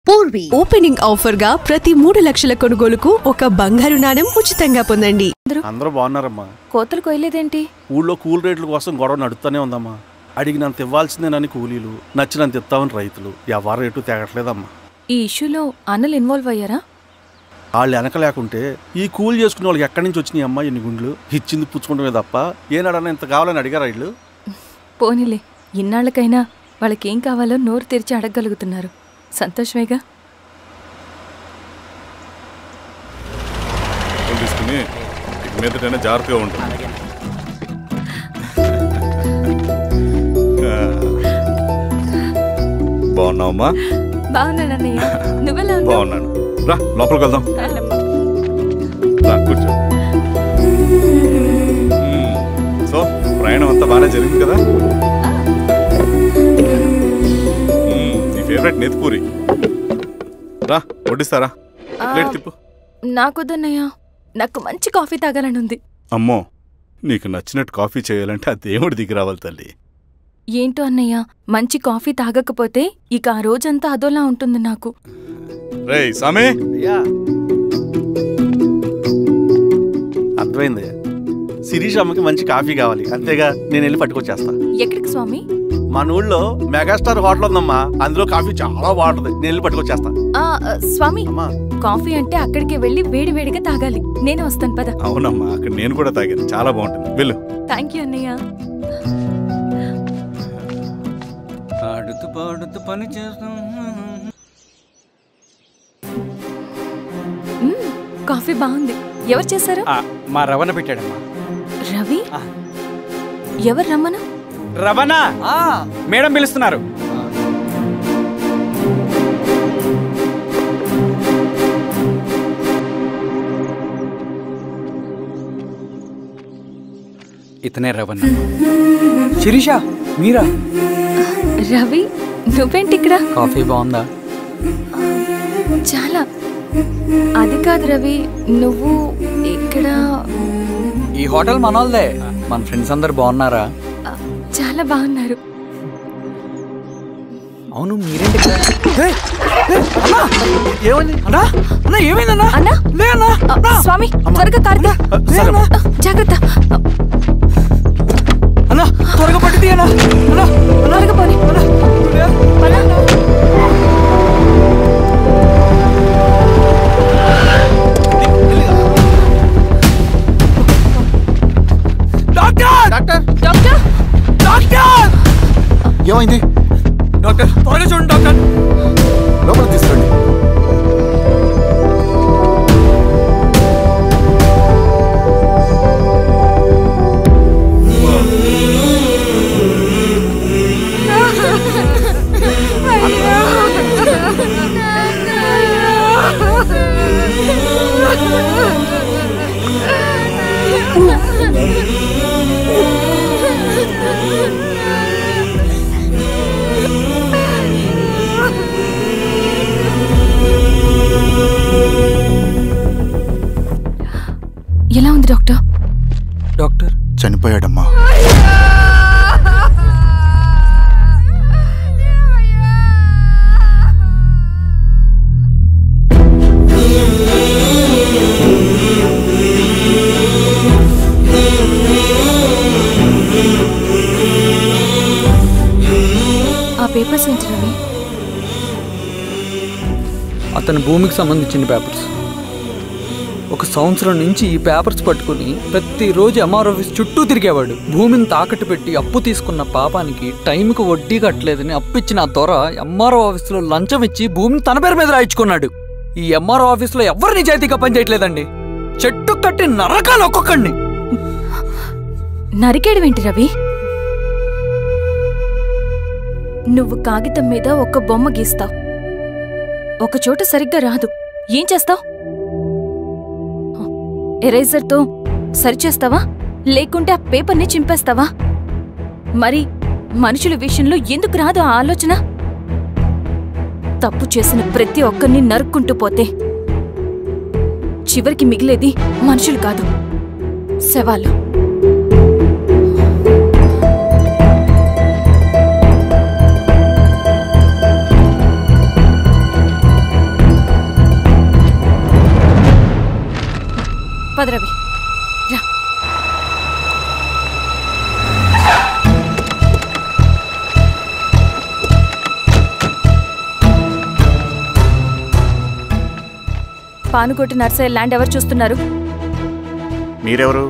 Purvi opening offer గా ప్రతి 3 లక్షల కొనుగోలుకు ఒక బంగారు నాణెం ఉచితంగా పొందండి. అందరూ బాగున్నారమ్మా. కోతలు కొయ్యలేదేంటి? ఊళ్ళో కూల్ రేట్ల కోసం గొడవ నడుస్తూనే ఉందమ్మా. అడిగినంత ఇవ్వాల్సిందేనని కూలీలు, నచ్చినంత ఇస్తామని రైతులు. ఎవరు రేటు తేగట్లేదమ్మా. ఈ ఇష్యూలో అన్నలు ఇన్వాల్వ్ అయ్యారా? వాళ్ళు వెనక లేకుంటే ఈ కూల్ చేసుకునే వాళ్ళకి ఎక్కడి నుంచి వచ్చినాయి అమ్మా ఇన్ని గుండ్లు? ఇచ్చింది పుచ్చుకుంటమే తప్ప ఏనాడన్నా ఇంత కావాలని అడిగారు వీళ్ళు. పోనీలే, ఇన్నాళ్ళకైనా వాళ్ళకేం కావాలో నోరు తెరిచి అడగగలుగుతున్నారు. సంతోషమేగా. తీసుకుని మీదటైనా జాగ్రత్తగా ఉంటుంది. బాగున్నావమ్మా? బాగున్నానన్నయ్య, నువ్వెలా ఉన్నావు? బాగున్నాను. రా లోపలికి వెళ్దాం. రా కూర్చో. సో ప్రయాణం అంతా బాగానే జరిగింది కదా? నీ ఫేవరెట్ నెత్తిపూరి. రా వడ్డిస్తారా? ప్లేట్ తిప్పు. నాకొద్దన్నయ్య, నాకు మంచి కాఫీ తాగాలని ఉంది. అమ్మో, నీకు నచ్చినట్టు కాఫీ చేయాలంటే ఆ దేవుడి దిగి రావాలి తల్లి. ఏంటో అన్నయ్య, మంచి కాఫీ తాగకపోతే ఇక ఆ రోజంతా అదోలా ఉంటుంది నాకు. రేయ్ సామే, అర్థమైంది. శిరీష్ అమ్మకి మంచి కాఫీ కావాలి, అంతేగా నేను వెళ్ళి పట్టుకొచ్చేస్తా. ఎక్కడికి స్వామి? మన ఊళ్ళో మెగాస్టార్ హోటల్ ఉందమ్మా, అందులో కాఫీ చాలా బాగుంటది. నేను వెళ్ళి పట్టుకొచ్చేస్తా. స్వామి, కాఫీ అంటే అక్కడికి వెళ్ళి వేడి వేడిగా తాగాలి. నేను వస్తాను పద. అవునమ్మా, అక్కడ నేను కూడా తాగాను, చాలా బాగుంటుంది. వెళ్ళు. థ్యాంక్ యూ అన్నయ్య. ఆడుతూ పాడుతూ పని చేస్తాం. కాఫీ బాగుంది. ఎవరు చేశారు? మా రవణ పెట్టాడమ్మా. రవి? ఎవరు రమ్మను? రవణ మేడం పిలుస్తున్నారు. ఇతనే రవణ. శిరీష మీరా? రవి, నువ్వేంటి ఇక్కడ? కాఫీ బాగుందా? చాలా. అది కాదు రవి, నువ్వు ఇక్కడ? ఈ హోటల్ మనోల్దే. మన ఫ్రెండ్స్ అందరు బాగున్నారా? చాలా బాగున్నారు. అవును, మీరేంటి? ఏమైందన్నా? స్వామి త్వరగా కారుగా. జాగ్రత్త అన్నా, త్వరగా పట్టి తీయనా. త్వరగా పోనీ. ఏమైంది డాక్టర్? త్వరగా చూడండి డాక్టర్. లోపలికి తీసుకురండి. ఎలా ఉంది డాక్టర్? డాక్టర్ చనిపోయాడమ్మా. ఆ పేపర్స్ ఏంటి రవి? అతని భూమికి సంబంధించిన పేపర్స్. 1 సంవత్సరం నుంచి ఈ పేపర్స్ పట్టుకుని ప్రతిరోజు ఎంఆర్ ఆఫీస్ చుట్టూ తిరిగేవాడు. భూమిని తాకట్టు పెట్టి అప్పు తీసుకున్న పాపానికి టైంకి వడ్డీ కట్టలేదని అప్పిచ్చిన ఆ దొర ఎంఆర్ఓ ఆఫీస్లో లంచం ఇచ్చి భూమిని తన పేరు మీద రాయించుకున్నాడు. ఈ ఎంఆర్ఓ ఆఫీస్లో ఎవరు నిజాయితీగా పనిచేయట్లేదండి. చెట్టు కట్టి నరకాలు ఒక్కొక్కడిని. నరికేయడమేంటి రవి? నువ్వు కాగితం మీద ఒక బొమ్మ గీస్తావు, ఒక చోట సరిగ్గా రాదు, ఏం చేస్తావు? ఎరేజర్తో సరిచేస్తావా, లేకుంటే ఆ పేపర్ని చింపేస్తావా? మరి మనుషుల విషయంలో ఎందుకు రాదు ఆ ఆలోచన? తప్పు చేసిన ప్రతి ఒక్కరిని నరుక్కుంటూ పోతే చివరికి మిగిలేది మనుషులు కాదు, శవాలు. పద రవి రా. పానుకోటి నర్సయ్య ల్యాండ్ ఎవరు చూస్తున్నారు? మీరెవరు?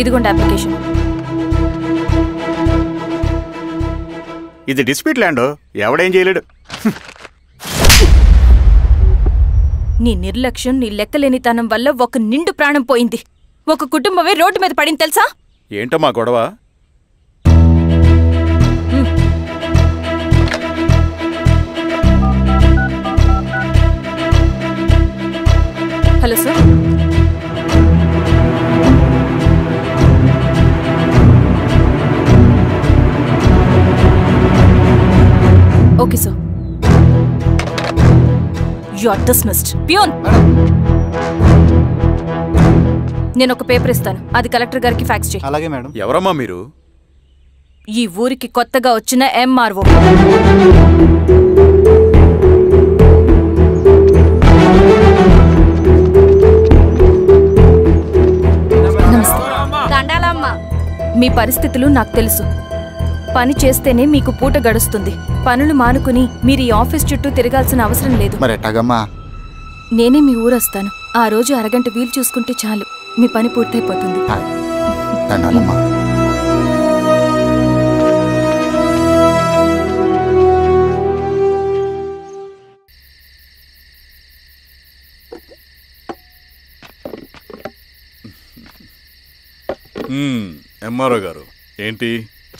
ఇదిగోండి అప్లికేషన్. ఇది డిస్ప్యూట్ ల్యాండ్, ఎవడేం చేయలేడు. నీ నిర్లక్ష్యం, నీ లెక్కలేనితనం వల్ల ఒక నిండు ప్రాణం పోయింది. ఒక కుటుంబమే రోడ్డు మీద పడింది తెలుసా? ఏంటో మా గొడవ? Hello sir. Okay sir. You are dismissed. Peon, నేను ఒక పేపర్ ఇస్తాను, అది కలెక్టర్ గారికి ఫ్యాక్స్ చేయి. అలాగే మేడం. ఎవరమ్మా మీరు? ఈ ఊరికి కొత్తగా వచ్చిన ఎంఆర్ఓ. మీ పరిస్థితులు నాకు తెలుసు. పని చేస్తేనే మీకు పూట గడుస్తుంది. పనులు మానుకుని మీరు ఈ ఆఫీస్ చుట్టూ తిరగాల్సిన అవసరం లేదు. నేనే మీ ఊరొస్తాను. ఆ రోజు అరగంట వీలు చూసుకుంటే చాలు, మీ పని పూర్తయిపోతుంది. ఎంఆర్ఓ గారు, ఏంటి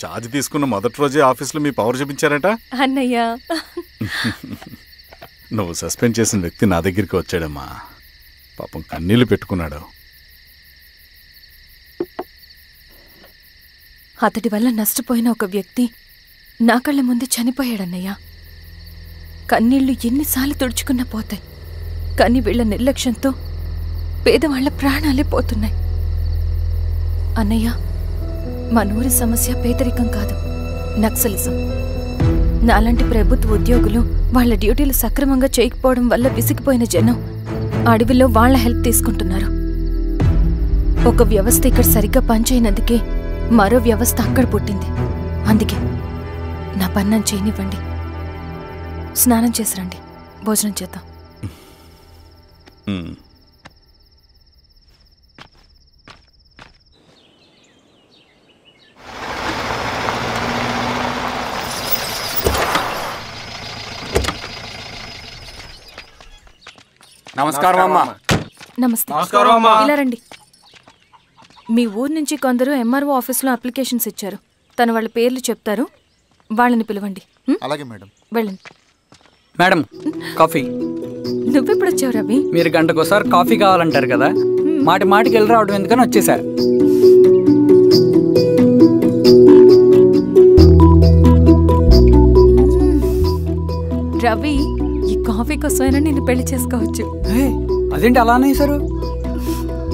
ఛార్జ్ తీసుకున్న మొదటి రోజే ఆఫీస్లో మీ పవర్ చూపించారట? అన్నయ్య, నువ్వు సస్పెండ్ చేసిన వ్యక్తి నా దగ్గరికి వచ్చాడమ్మా. పాపం కన్నీళ్లు పెట్టుకున్నాడు. అతడి వల్ల నష్టపోయిన ఒక వ్యక్తి నా కళ్ళ ముందు చనిపోయాడన్నయ్య. కన్నీళ్లు ఎన్నిసార్లు తుడుచుకున్నా పోతాయి, కానీ వీళ్ల నిర్లక్ష్యంతో పేదవాళ్ల ప్రాణాలే పోతున్నాయి. అన్నయ్య, మా నూరి సమస్య పేదరికం కాదు, నక్సలిజం. నాలాంటి ప్రభుత్వ ఉద్యోగులు వాళ్ల డ్యూటీలు సక్రమంగా చేయకపోవడం వల్ల విసిగిపోయిన జనం అడవిలో వాళ్ల హెల్ప్ తీసుకుంటున్నారు. ఒక వ్యవస్థ ఇక్కడ సరిగ్గా పనిచేయనందుకే మరో వ్యవస్థ అక్కడ పుట్టింది. అందుకే నా పన్నం చేయనివ్వండి. స్నానం చేసిరండి, భోజనం చేద్దాం. నమస్కారం అమ్మా. నమస్తే. ఇలా రండి. మీ ఊరు నుంచి కొందరు ఎంఆర్ఓ ఆఫీస్లో అప్లికేషన్స్ ఇచ్చారు. తను వాళ్ళ పేర్లు చెప్తారు, వాళ్ళని పిలవండి. అలాగే మేడం. వెళ్ళండి. Madam, coffee. నువ్వెప్పుడు వచ్చావు రవి? మీరు గంటకోసారి కాఫీ కావాలంటారు కదా, మాటి మాటికి వెళ్ళి రావడం ఎందుకని వచ్చేసా. రవి, ఈ కాఫీ కోసమైనా నేను పెళ్లి చేసుకోవచ్చు. అదేంటి అలా అనేసారు?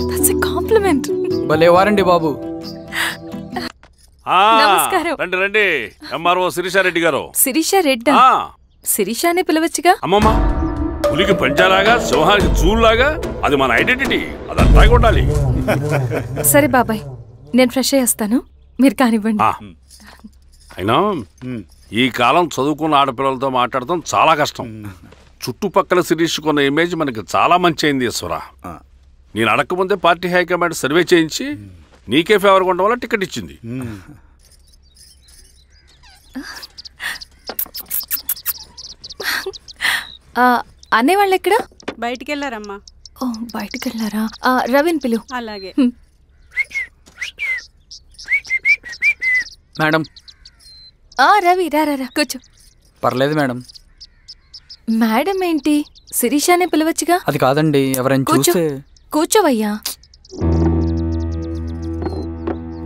That's a compliment. భలే వారండి బాబు. నమస్కారం. రండి రండి. ఎంఆర్ఓ శిరీషారెడ్డి గారు. శిరీష రెడ్డా? శిరీష అనే పిలవచ్చుగా. అమ్మమ్మ, పులికి పంచాలాగా సింహానికి చూలాగా అది మన ఐడెంటిటీ, అదంతా ఉండాలి. సరే బాబాయ్, నేను ఫ్రెష్ అయ్యేస్తాను, మీరు కానివ్వండి. అయినా ఈ కాలం చదువుకున్న ఆడపిల్లలతో మాట్లాడటం చాలా కష్టం. చుట్టుపక్కల శిరీష్ కొన్న ఇమేజ్ మనకి చాలా మంచి అయింది ఈశ్వరా. నేను అడగకముందే పార్టీ హైకమాండ్ సర్వే చేయించి నీకే ఫేవర్గా ఉండడం వల్ల టికెట్ ఇచ్చింది. అనేవాళ్ళు ఎక్కడ? బయటికి వెళ్ళారమ్మా. ఓ, బయటికి వెళ్ళారా? రవిని పిలు. అలాగే మేడం. రవి రా రా రా, కూర్చో. పర్లేదు మేడం. మేడం ఏంటి, శిరీషానే పిలవచ్చుగా. అది కాదండి, ఎవరైనా చూస్తే. కూర్చోవయ్యా.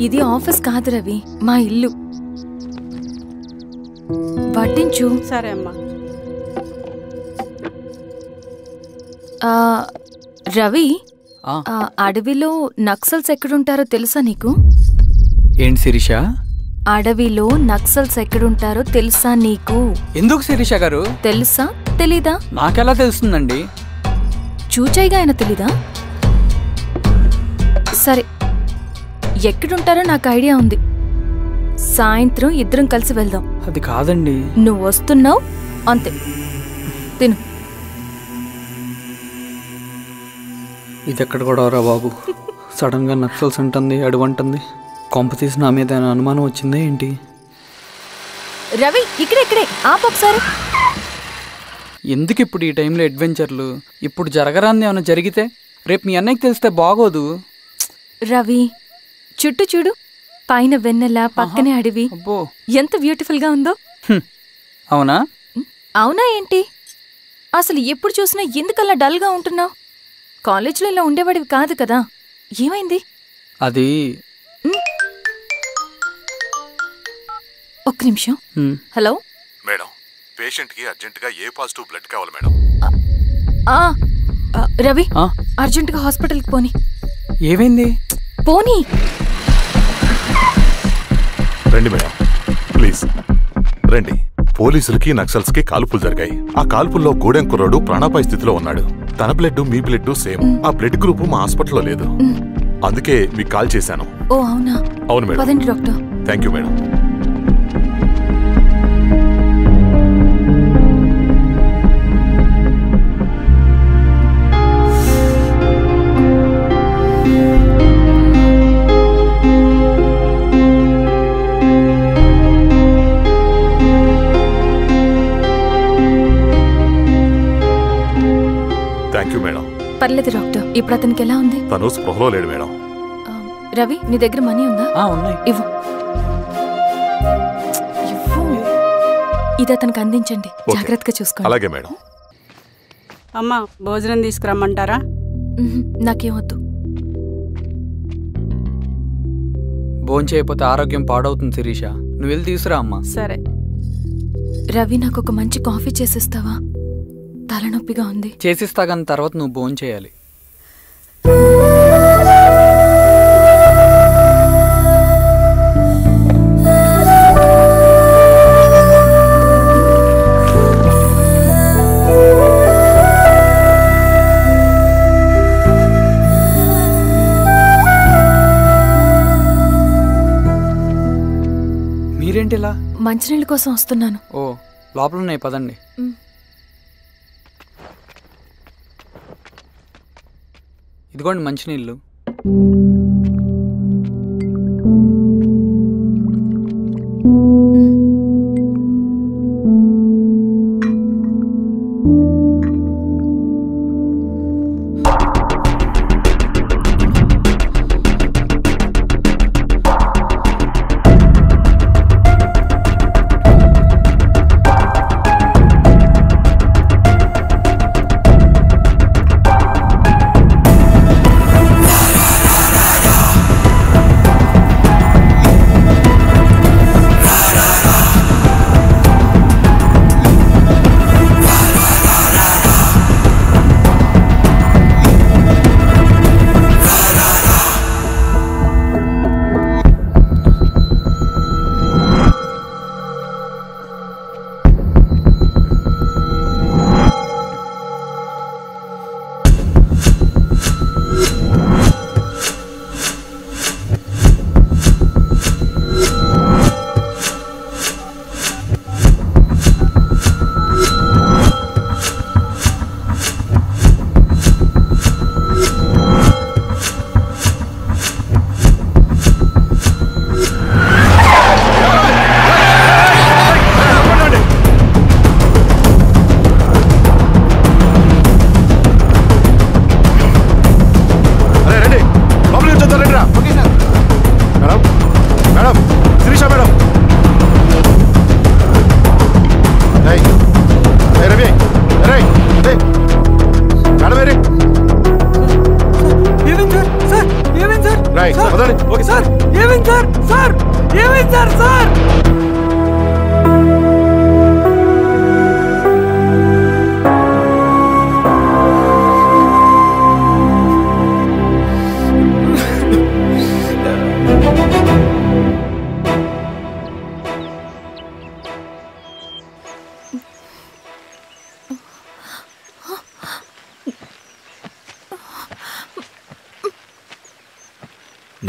ఇది ఆఫీస్ కాదు రవి, మా ఇల్లు. వడ్డించు. సరే అమ్మా. రవి, అడవిలో నక్సల్స్ ఎక్కడుంటారో తెలుసా నీకు? ఏంటి శిరీష? అడవిలో నక్సల్స్ ఎక్కడుంటారో తెలుసా నీకు? ఎందుకు శిరీష గారు? తెలుసా తెలీదా? నాకెలా తెలుస్తుందండి? చూచాయిగా ఆయన తెలీదా? సరే, ఎక్కడుంటారో నాకు ఐడియా ఉంది. సాయంత్రం ఇద్దరం కలిసి వెళ్దాం. అది కాదండి. నువ్వు వస్తున్నావు అంతే. తిను. ఇది ఎక్కడ కూడా రా బాబు. సడన్గా నక్సల్స్ అంటుంది, అడువంటుంది. కొంప తీసి నా మీద ఏమైనా అనుమానం వచ్చిందే ఏంటి? రవి, ఇక్కడే ఆపొకసారి. ఎందుకు ఇప్పుడు ఈ టైంలో అడ్వెంచర్లు? ఇప్పుడు జరగరాంది ఏమైనా జరిగితే రేపు మీ అన్నయ్యకి తెలిస్తే బాగోదు. రవి, చుట్టూ చూడు. పైన వెన్నెల, పక్కనే అడవి. అబ్బో, ఎంత బ్యూటిఫుల్గా ఉందో. అవునా? అవునా ఏంటి? అసలు ఎప్పుడు చూసినా ఎందుకలా డల్గా ఉంటున్నావు? కాలేజ్లో ఇలా ఉండేవాడివి కాదు కదా, ఏమైంది? అది ఒక్క నిమిషం. హలో మేడం, పేషెంట్కి అర్జెంటుగా ఏ పాజిటివ్ బ్లడ్ కావాలి మేడం. రవి, అర్జెంటుగా హాస్పిటల్కి పోనీ. ఏమైంది? పోనీ. రండి మేడం, ప్లీజ్ రండి. పోలీసులకి నక్సల్స్కి కాల్పులు జరిగాయి. ఆ కాల్పుల్లో గూడెం కుర్రాడు ప్రాణాపాయ స్థితిలో ఉన్నాడు. తన బ్లడ్ మీ బ్లడ్ సేమ్. ఆ బ్లడ్ గ్రూప్ మా హాస్పిటల్లో లేదు. అందుకే మీకు కాల్ చేశాను. ఓ అవునా? అవును మేడం. పదండి doctor. Thank you madam. Thank you madam. పర్లేదు డాక్టర్. ఇప్పుడు అతనికి ఎలా ఉంది? తను స్పృహలో లేడు మేడం. రవి, నీ దగ్గర మనీ ఉందా? ఉన్నాయి. ఇవ్వు. ఇది అతనికి అందించండి. జాగ్రత్తగా చూసుకోండి. అలాగే మేడం. అమ్మా, భోజనం తీసుకురమ్మంటారా? నాకేమొద్దు. భోంచేయకపోతే ఆరోగ్యం పాడవుతుంది శిరీష. నువ్వు వెళ్ళి తీసురా అమ్మా. సరే. రవి, నాకు ఒక మంచి కాఫీ చేసిస్తావా? తలనొప్పిగా ఉంది. చేసిస్తా కానీ తర్వాత నువ్వు భోంచేయాలి. మీరేంటిలా? మంచినీళ్ళ కోసం వస్తున్నాను. ఓ, లోపలున్నాయి, పదండి. ఇదిగోండి మంచినీళ్ళు.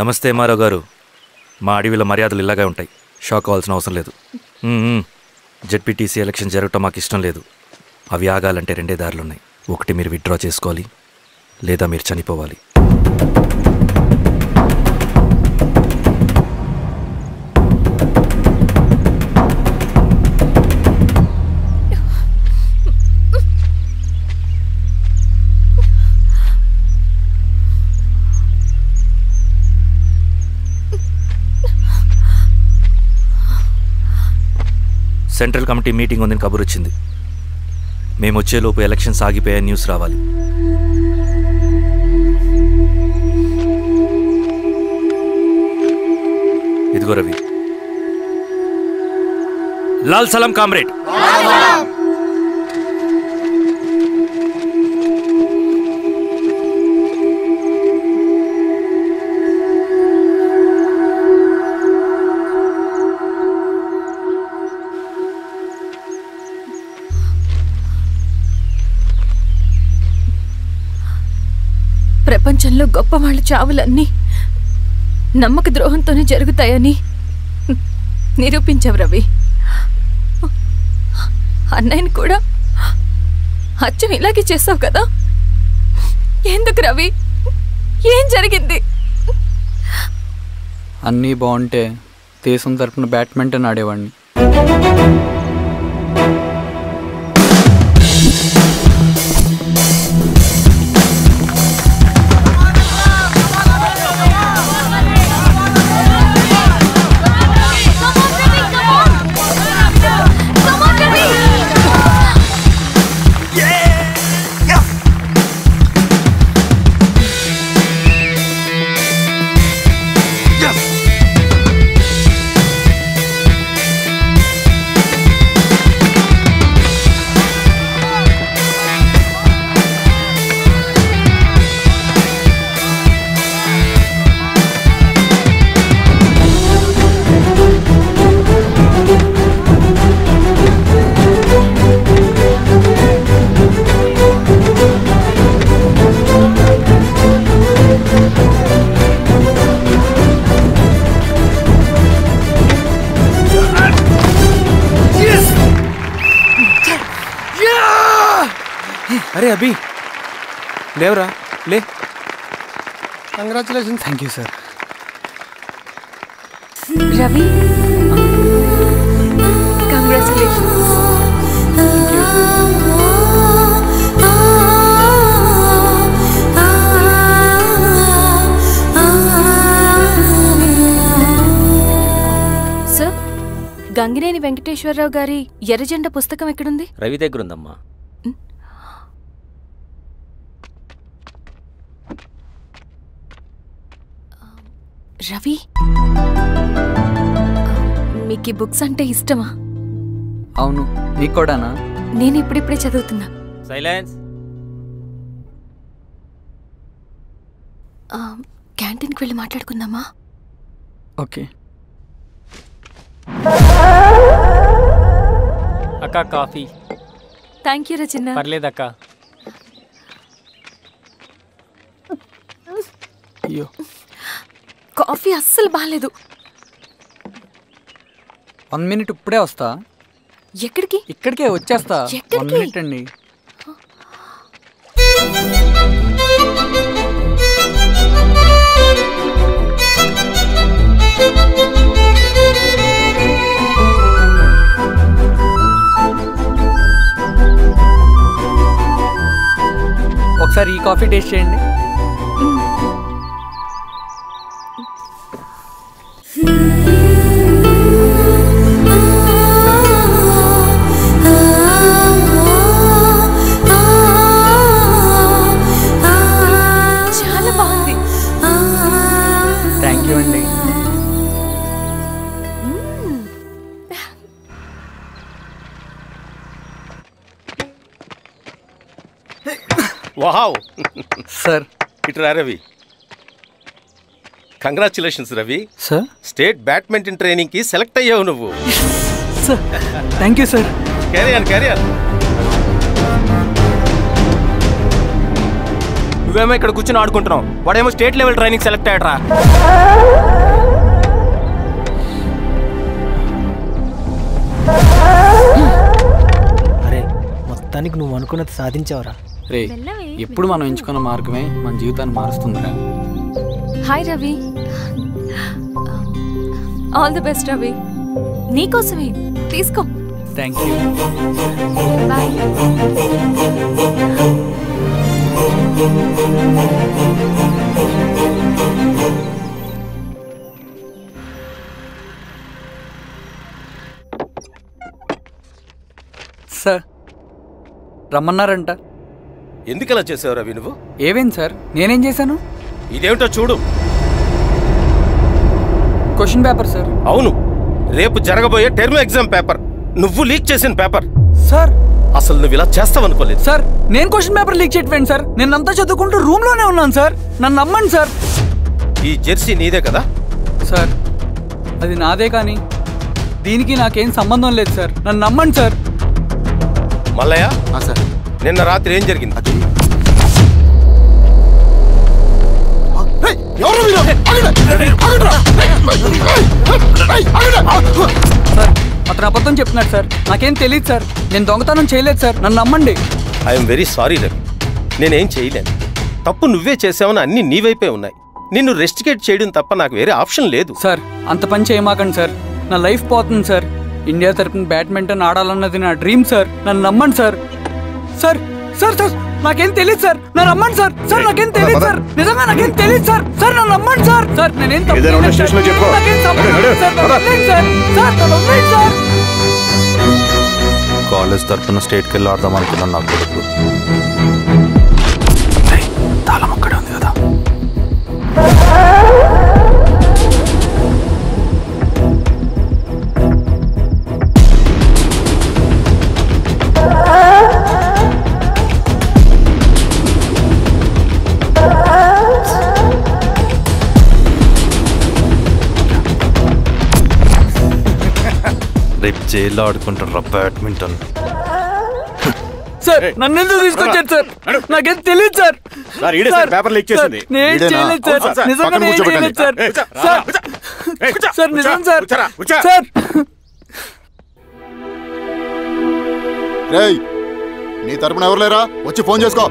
నమస్తే మారావు గారు. మా అడవిలో మర్యాదలు ఇలాగే ఉంటాయి. షాక్ అవ్వాల్సిన అవసరం లేదు. జెడ్పీటీసీ ఎలక్షన్ జరగటం మాకు ఇష్టం లేదు. అవి ఆగాలంటే 2 దారులున్నాయి. ఒకటి మీరు విత్డ్రా చేసుకోవాలి, లేదా మీరు చనిపోవాలి. సెంట్రల్ కమిటీ మీటింగ్ ఉందని కబురు వచ్చింది. మేము వచ్చేలోపు ఎలక్షన్స్ ఆగిపోయే న్యూస్ రావాలి. ఇదిగో రవి. లాల్ సలాం కామ్రేడ్. ప్రపంచంలో గొప్పవాళ్ళ చావులన్నీ నమ్మక ద్రోహంతోనే జరుగుతాయని నిరూపించావు రవి. అన్నయ్యని కూడా అచ్చం ఇలాగే చేస్తావు కదా? ఎందుకు రవి? ఏం జరిగింది? అన్నీ బాగుంటే దేశం తరపున బ్యాడ్మింటన్ ఆడేవాడిని. అరే అభి, లేవరా, లే. Congratulation. Thank you sir. Ravi, congratulations. Sir, Gangineni Venkateswararao గారి ఎర్రజెండా పుస్తకం ఎక్కడుంది? రవి దగ్గర ఉందమ్మా. రవి, మీకు ఈ బుక్స్ అంటే ఇష్టమా? అవును, నీకు కూడానా? నేను ఇప్పుడిప్పుడే చదువుతున్నా. సైలెన్స్. క్యాంటీన్కి వెళ్ళి మాట్లాడుకుందామా? ఓకే. అక్క కాఫీ. థ్యాంక్ యూ రచన. పర్లేదక్క. అయ్యో, కాఫీ అస్సలు బాలేదు. 1 మినిట్, ఇప్పుడే వస్తా. ఎక్కడికి? ఇక్కడికే వచ్చేస్తా. 1 మినిట్ అండి. ఒకసారి ఈ కాఫీ టేస్ట్ చేయండి. Wow sir. ఇట్రా Ravi. Congratulations Ravi. Sir, state badminton training కి సెలెక్ట్ అయ్యావు నువ్వు. Sir, thank you sir. Carry on. నువ్వేమో ఇక్కడ కూర్చొని ఆడుకుంటున్నావు, వాడేమో స్టేట్ లెవెల్ ట్రైనింగ్ సెలెక్ట్ అయ్యాడ్రా. అరే మొత్తానికి నువ్వు అనుకున్నది సాధించావురా. రే ఎప్పుడు మనం ఎంచుకున్న మార్గమే మన జీవితాన్ని మారుస్తుందిరా. Hi Ravi. All the best Ravi. నీకోసమే తీసుకో. Thank you. బాయ్. సార్ రమ్మన్నారంట. ఎందుకలా చేసావు రవి నువ్వు? ఏవేంటి సార్, నేనేం చేశాను? ఇదేమిటో చూడు. Question paper sir. అవును, రేపు జరగబోయే టర్మ్ ఎగ్జామ్ పేపర్. నువ్వు లీక్ చేసిన పేపర్. సార్ అసలు నువ్వు ఇలా చేస్తావనుకోలేదు. సార్ నేను క్వశ్చన్ పేపర్ లీక్ చేయట్లేండి సార్. నేనంతా చదువుకుంటూ రూమ్ లోనే ఉన్నాను సార్. నన్ను నమ్మండి సార్. ఈ జెర్సీ నీదే కదా? సార్ అది నాదే, కానీ దీనికి నాకేం సంబంధం లేదు సార్. నన్ను నమ్మండి సార్. మల్లయ్య సార్, నిన్న రాత్రి ఏం జరిగింది? సార్ అతను అబద్ధం చెప్తున్నాడు సార్. నాకేం తెలియదు సార్. నేను దొంగతనం చేయలేదు సార్. నన్ను నమ్మండి. ఐఎమ్ వెరీ సారీ రవి, నేనేం చేయలేను. తప్పు నువ్వే చేసావని అన్ని నీ వైపే ఉన్నాయి. నిన్ను రెస్టికేట్ చేయడం తప్ప నాకు వేరే ఆప్షన్ లేదు. సార్ అంత పని చేయమాకండి సార్. నా లైఫ్ పోతుంది సార్. ఇండియా తరపున బ్యాడ్మింటన్ ఆడాలన్నది నా డ్రీమ్ సార్. నన్ను నమ్మండి సార్. సార్ సార్ సార్ నాకేం తెలియదు సార్. నన్ను నమ్మండి సార్. సార్ నాకేం తెలియదు సార్. నిజంగా నాకేం తెలియదు సార్. సార్ నన్ను నమ్మండి సార్. సార్ నేనేం తప్పు చేయలేదు సార్. నాకేం సంబంధం లేదు సార్. నన్ను వదిలేయండి సార్. సార్ నన్ను వదిలేయండి సార్. కాలేజ్ తరఫున స్టేట్కి వెళ్ళి ఆడదాం అనుకున్నాను. నా కొడుకు తాళం అక్కడే ఉంది కదా. రేపు జైల్లో ఆడుకుంటారా బ్యాడ్మింటన్? సార్ నన్ను ఎందుకు తీసుకొచ్చారు సార్? నాకేం తెలియదు సార్. పేపర్ లీక్ చేసింది. నేను చేయలేదు సార్. నిజంగా నేను చేయలేదు సార్. సార్ నిజం సార్. సార్ రేయ్ నీ తరపున ఎవరు లేరా? వచ్చి ఫోన్ చేసుకో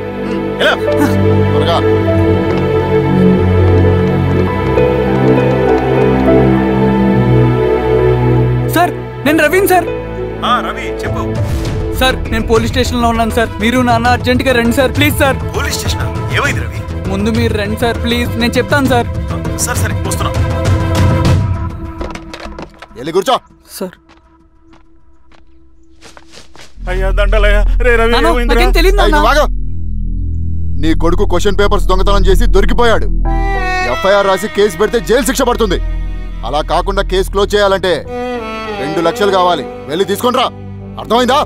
త్వరగా. సార్ నేను రవీన్ సార్. రవి చెప్పు. సార్ నేను పోలీస్ స్టేషన్ లో ఉన్నాను సార్. మీరు నాన్న అర్జెంట్ గా రండి sir please sir. Police station ఏమైంది రవి? ముందు మీరు రండి సార్ ప్లీజ్. నేను చెప్తాను సార్. సరే సరే వస్తున్నా. వెళ్ళి కూర్చో. సార్ అయ్యా దండలయ్య. రే రవి నాకేం తెలియదు. నీ కొడుకు క్వశ్చన్ పేపర్స్ దొంగతనం చేసి దొరికిపోయాడు. ఎఫ్ఐఆర్ రాసి కేసు పెడితే జైలు శిక్ష పడుతుంది. అలా కాకుండా కేసు క్లోజ్ చేయాలంటే 2 లక్షలు కావాలి. వెళ్ళి తీసుకుంట్రా. అర్థమైందా?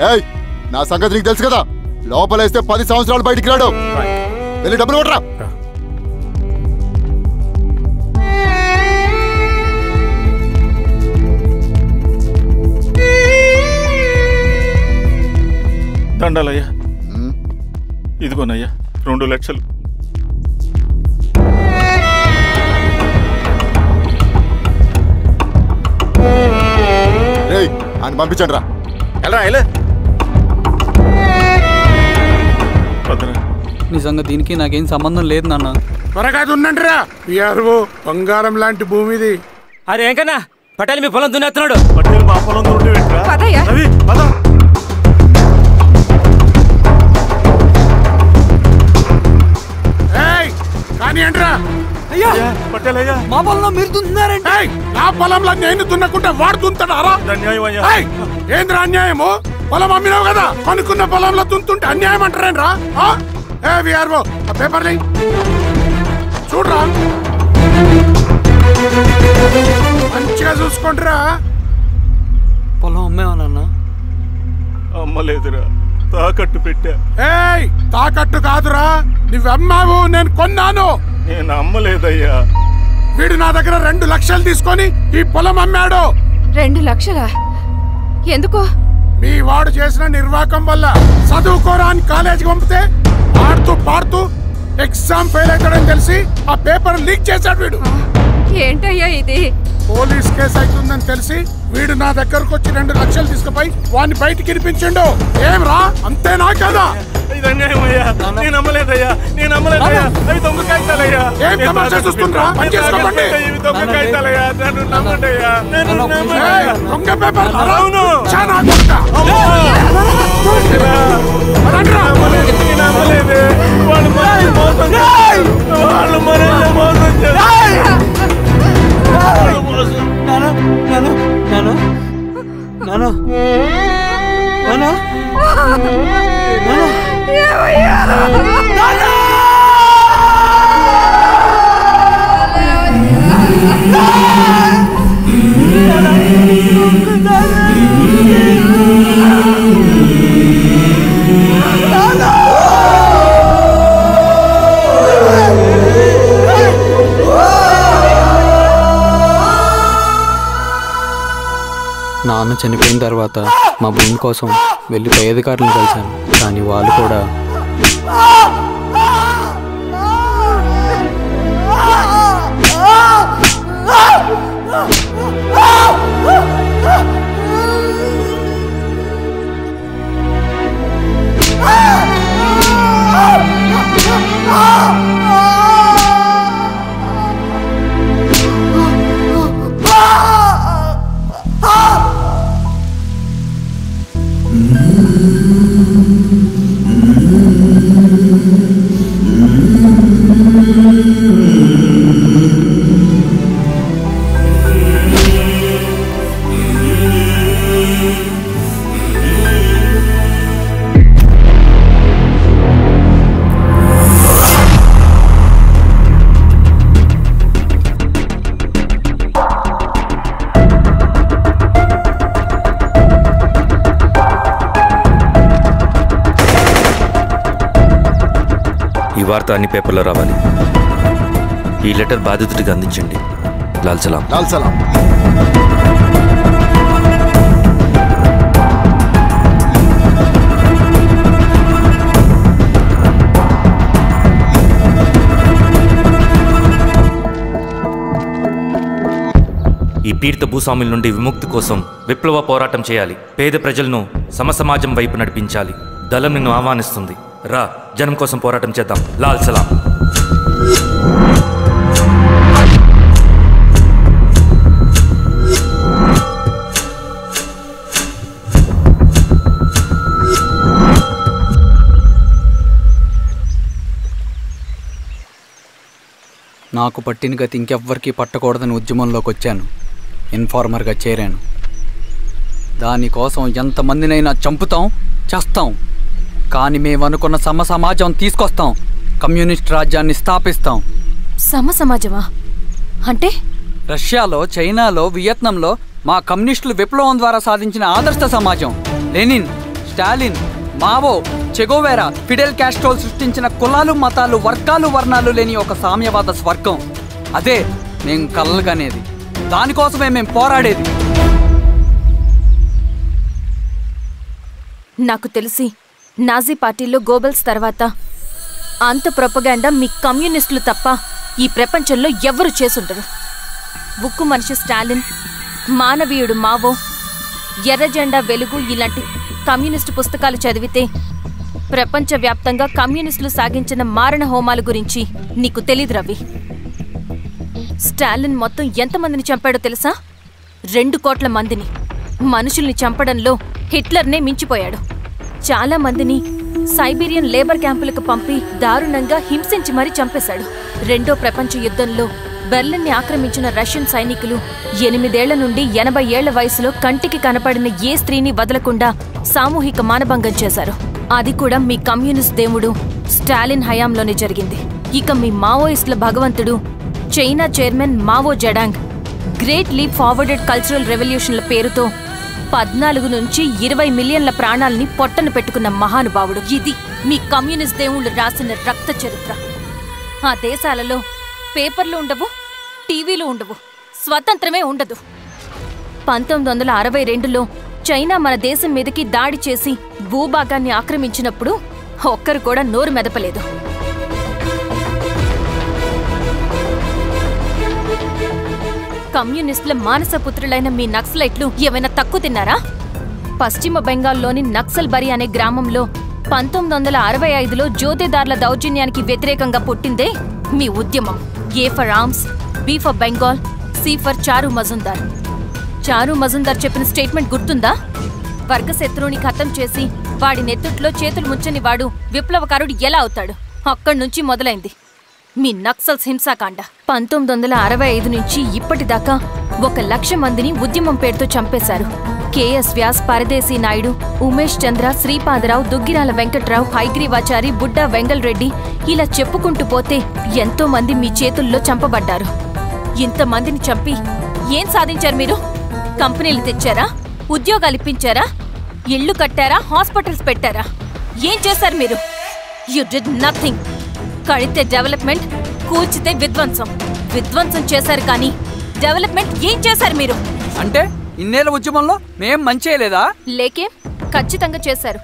ఏయ్ నా సంగతి నీకు తెలుసు కదా. లోపలేస్తే 10 సంవత్సరాలు బయటికి రాడు. వెళ్ళి డబ్బులు కొట్టరా. దండాలయ్యా. ఇదిగోనయ్యా 2 లక్షలు. అని పంపించండి రా. నిజంగా దీనికి నాకేం సంబంధం లేదు నాన్న. త్వరగా దున్నండి రా. పిఆర్ఓ బంగారం లాంటి భూమిది. అరే ఏంకన్నా పటేల్ మీ పొలం దున్నేస్తున్నాడు. పటేల్ మా పొలం కానీ ఏంట్రా? అయ్యా మా పొలంలో మీరు దున్నుతున్నారంటే నా పొలంలో నేను దున్నకుంటే వాడు దున్నుతాడా? ఏంద్రా అన్యాయము? పొలం అమ్మినావు కదా, కొనుక్కున్న పొలంలో దున్నుతుంటే అన్యాయం అంటారేంట్రా? విఆర్ఓ ఆ పేపర్లు చూడరా, మంచిగా చూసుకుంటారా. పొలం అమ్మేవానన్నా? అమ్మలేదురా, తాకట్టు పెట్టా. ఏయ్ తాకట్టు కాదురా, నువ్వమ్మావు, నేను కొన్నాను. నేను అమ్మలేదయ్యా. వీడు నా దగ్గర 2 లక్షలు తీసుకొని ఈ పొలం అమ్మాడు. 2 లక్షలా? ఎందుకో? మీ వాడు చేసిన నిర్వాకం వల్ల చదువుకోరా అని కాలేజీకి పంపితే ఆడుతూ పాడుతూ ఎగ్జామ్ ఫెయిల్ అవుతాడని తెలిసి ఆ పేపర్ లీక్ చేశాడు వీడు. ఏంటయ్యా ఇది? పోలీస్ కేసు అవుతుందని తెలిసి వీడు నా దగ్గరకు వచ్చి 2 లక్షలు తీసుకుపోయి వాడిని బయటికి వినిపించిండు. ఏం రా, అంతేనా కదా? నేను నమ్మలేదయ్యా, నేను నమ్మలేదయ్యా. అవి దొంగ కాగితాలయ్యా. ఏం తమాషా చూస్తుండ్రా? పని చేసుకోకండి. ఇవి దొంగ కాగితాలయ్యా. నన్ను నమ్మండయ్యా. నేను నమ్మలేదయ్యా. దొంగ పేపర్ అవును. చాలా కొడతా. నమ్మలేదే. వాళ్ళు మనల్ని మోసం చేస్తారు. వాళ్ళు మనల్ని మోసం చేస్తారు. నాన్న చనిపోయిన తర్వాత మా భూమి కోసం వెళ్ళి పై అధికారులను కలిశాను, కానీ వాళ్ళు కూడా ఈ వార్త అన్ని పేపర్లో రావాలి. ఈ లెటర్ బాధితుడికి అందించండి. లాల్ సలాం. లాల్ సలాం. ఈ పీడిత భూస్వాముల నుండి విముక్తి కోసం విప్లవ పోరాటం చేయాలి. పేద ప్రజలను సమసమాజం వైపు నడిపించాలి. దళం నిన్ను ఆహ్వానిస్తుంది. రా, జనం కోసం పోరాటం చేద్దాం. లాల్ సలాం. నాకు పట్టిన గతి ఇంకెవ్వరికీ పట్టకూడదని ఉద్యమంలోకి వచ్చాను. ఇన్ఫార్మర్గా చేరాను. దానికోసం ఎంతమందినైనా చంపుతాం, చేస్తాం. కానీ మేము అనుకున్న సమసమాజం తీసుకొస్తాం. కమ్యూనిస్ట్ రాజ్యాన్ని స్థాపిస్తాం. సమసమాజమా అంటే? రష్యాలో, చైనాలో, వియత్నంలో మా కమ్యూనిస్టులు విప్లవం ద్వారా సాధించిన ఆదర్శ సమాజం. Lenin, Stalin, Mao, Che Guevara, Fidel కాస్ట్రోల్ సృష్టించిన కులాలు, మతాలు, వర్గాలు, వర్ణాలు లేని ఒక సామ్యవాద స్వర్గం. అదే మేము కలలుగనేది. దానికోసమే మేము పోరాడేది. నాకు తెలిసి నాజీ పార్టీలో గోబెల్స్ తర్వాత అంత ప్రొపగాండా మీ కమ్యూనిస్టులు తప్ప ఈ ప్రపంచంలో ఎవ్వరూ చేసుండరు. ఉక్కు మనిషి స్టాలిన్, మానవీయుడు మావో, ఎర్ర జెండా వెలుగు ఇలాంటి కమ్యూనిస్టు పుస్తకాలు చదివితే ప్రపంచవ్యాప్తంగా కమ్యూనిస్టులు సాగించిన మారణ హోమాల గురించి నీకు తెలీదు రవి. స్టాలిన్ మొత్తం ఎంతమందిని చంపాడో తెలుసా? 2 కోట్ల మందిని. మనుషుల్ని చంపడంలో హిట్లర్నే మించిపోయాడు. చాలా మందిని సైబీరియన్ లేబర్ క్యాంపులకు పంపి దారుణంగా హింసించి మరీ చంపేశాడు. 2వ ప్రపంచ యుద్ధంలో బెర్లిన్ని ఆక్రమించిన రష్యన్ సైనికులు 8 ఏళ్ల నుండి 80 ఏళ్ల వయసులో కంటికి కనపడిన ఏ స్త్రీని వదలకుండా సామూహిక మానభంగం చేశారు. అది కూడా మీ కమ్యూనిస్ట్ దేవుడు స్టాలిన్ హయాంలోనే జరిగింది. ఇక మీ మావోయిస్టుల భగవంతుడు China chairman Mao Zedong great leap forwarded cultural రెవల్యూషన్ల పేరుతో 14 నుంచి 20 మిలియన్ల ప్రాణాలని పొట్టను పెట్టుకున్న మహానుభావుడు. ఇది మీ కమ్యూనిస్ట్ దేవుళ్ళు రాసిన రక్త చరిత్ర. ఆ దేశాలలో పేపర్లు ఉండవు, టీవీలు ఉండవు, స్వతంత్రమే ఉండదు. 1962లో చైనా మన దేశం మీదకి దాడి చేసి భూభాగాన్ని ఆక్రమించినప్పుడు ఒక్కరు కూడా నోరు మెదపలేదు. కమ్యూనిస్టుల మానసపుత్రులైన మీ నక్సలైట్లు ఏమైనా తక్కువ తిన్నారా? పశ్చిమ బెంగాల్లోని నక్సల్బరి అనే గ్రామంలో 1965లో జోతేదార్ల దౌర్జన్యానికి వ్యతిరేకంగా పుట్టిందే మీ ఉద్యమం. A for arms, B for Bengal, C for Charu Majumdar. చారు మజుందార్ చెప్పిన స్టేట్మెంట్ గుర్తుందా? వర్గశత్రువుని ఖతం చేసి వాడి నెత్తుట్లో చేతులు ముంచని వాడు విప్లవకారుడు ఎలా అవుతాడు? అక్కడి నుంచి మొదలైంది మీ నక్సల్స్ హింసాకాండ. 1965 నుంచి ఇప్పటిదాకా 1,00,000 మందిని ఉద్యమం పేరుతో చంపేశారు. కేఎస్ వ్యాస్, పరదేశీ నాయుడు, ఉమేష్ చంద్ర, శ్రీపాదరావు, దుగ్గిరాల వెంకట్రావు, హైగ్రీవాచారి, బుడ్డా వెంగల్ రెడ్డి, ఇలా చెప్పుకుంటూ పోతే ఎంతో మంది మీ చేతుల్లో చంపబడ్డారు. ఇంతమందిని చంపి ఏం సాధించారు మీరు? కంపెనీలు తెచ్చారా? ఉద్యోగాలు ఇప్పించారా? ఇళ్లు కట్టారా? హాస్పిటల్స్ పెట్టారా? ఏం చేశారు మీరు? You did nothing. కడితే డెవలప్మెంట్, కూల్చితే విధ్వంసం. విధ్వంసం చేశారు కానీ డెవలప్మెంట్ ఏం చేశారు మీరు? అంటే ఇన్నేళ్ల ఉద్యమంలో మేం మంచి చేయలేదా? లేకే, ఖచ్చితంగా చేశారు.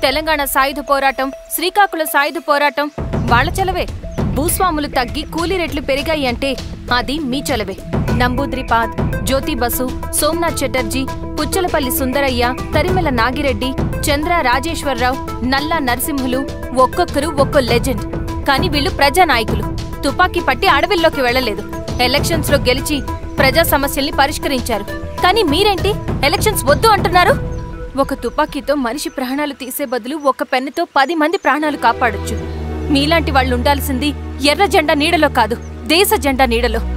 తెలంగాణ సాయుధ పోరాటం, శ్రీకాకుళం సాయుధ పోరాటం వాళ్ల చలవే. భూస్వాములు తగ్గి కూలీ రేట్లు పెరిగాయి అంటే అది మీ చలవే. నంబూద్రిపాద్, జ్యోతి బసు, సోమనాథ్ చటర్జీ, పుచ్చలపల్లి సుందరయ్య, తరిమెల నాగిరెడ్డి, చంద్ర రాజేశ్వరరావు, నల్లా నరసింహులు ఒక్కొక్కరు ఒక్కో లెజెండ్. కానీ వీళ్ళు ప్రజానాయకులు. తుపాకీ పట్టి అడవిల్లోకి వెళ్లలేదు. ఎలక్షన్స్ లో గెలిచి ప్రజా సమస్యల్ని పరిష్కరించారు. కానీ మీరేంటి ఎలక్షన్స్ వద్దు అంటున్నారు? ఒక తుపాకీతో మనిషి ప్రాణాలు తీసే బదులు ఒక పెన్నుతో 10 మంది ప్రాణాలు కాపాడొచ్చు. మీలాంటి వాళ్ళు ఉండాల్సింది ఎర్ర జెండా నీడలో కాదు, దేశ జెండా నీడలో.